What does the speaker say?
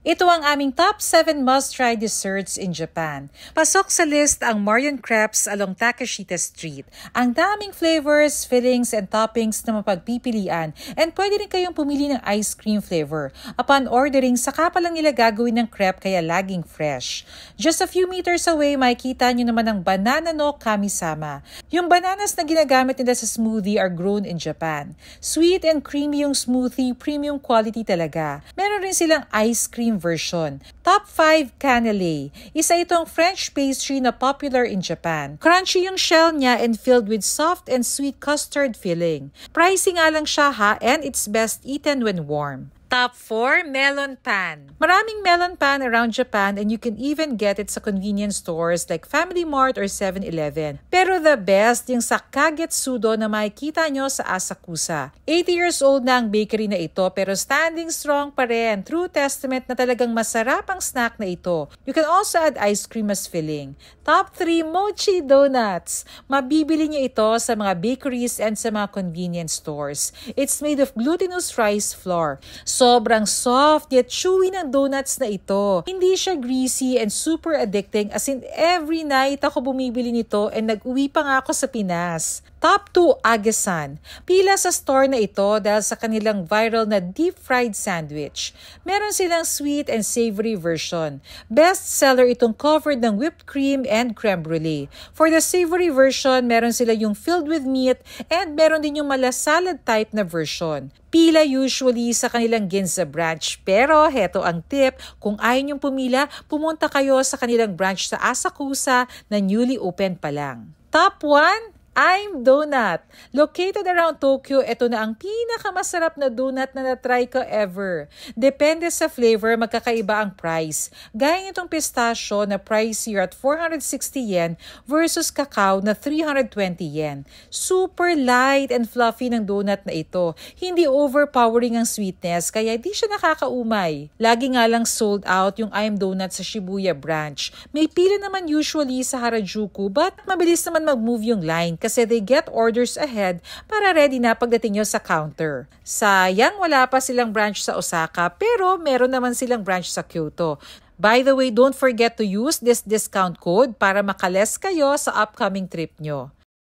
Ito ang aming top 7 must-try desserts in Japan. Pasok sa list ang Marion Crepes along Takeshita Street. Ang daming flavors, fillings, and toppings na mapagpipilian, and pwede rin kayong pumili ng ice cream flavor. Upon ordering, saka pa lang nila gagawin ng crepe kaya laging fresh. Just a few meters away, makikita nyo naman ang Banana no Kami-sama. Yung bananas na ginagamit nila sa smoothie are grown in Japan. Sweet and creamy yung smoothie, premium quality talaga. Meron rin silang ice cream version. Top 5 Canelé. Isa itong French pastry na popular in Japan. Crunchy yung shell niya and filled with soft and sweet custard filling. Pricey nga lang siya ha, and it's best eaten when warm. Top 4, Melon Pan. Maraming melon pan around Japan and you can even get it sa convenience stores like Family Mart or 7-Eleven. Pero the best yung sa Kagetsudo na makikita nyo sa Asakusa. 80 years old na ang bakery na ito pero standing strong pa rin. True testament na talagang masarap ang snack na ito. You can also add ice cream as filling. Top 3, Mochi Donuts. Mabibili nyo ito sa mga bakeries and sa mga convenience stores. It's made of glutinous rice flour. Sobrang soft yet chewy ng donuts na ito. Hindi siya greasy and super addicting, as in every night ako bumibili nito and nag-uwi pa nga ako sa Pinas. Top 2, Agesan. Pila sa store na ito dahil sa kanilang viral na deep-fried sandwich. Meron silang sweet and savory version. Best seller itong covered ng whipped cream and creme brulee. For the savory version, meron sila yung filled with meat and meron din yung mala salad type na version. Pila usually sa kanilang Ginza branch. Pero heto ang tip, kung ayaw niyong pumila, pumunta kayo sa kanilang branch sa Asakusa na newly open pa lang. Top 1, I'm Donut. Located around Tokyo, ito na ang pinakamasarap na donut na na-try ko ever. Depende sa flavor, magkakaiba ang price. Gaya nitong pistachio na pricier at 460 yen versus cacao na 320 yen. Super light and fluffy ng donut na ito. Hindi overpowering ang sweetness, kaya di siya nakakaumay. Lagi nga lang sold out yung I'm Donut sa Shibuya branch. May pila naman usually sa Harajuku, but mabilis naman mag-move yung line kasi they get orders ahead para ready na pagdating nyo sa counter. Sayang wala pa silang branch sa Osaka pero meron naman silang branch sa Kyoto. By the way, don't forget to use this discount code para makales kayo sa upcoming trip nyo.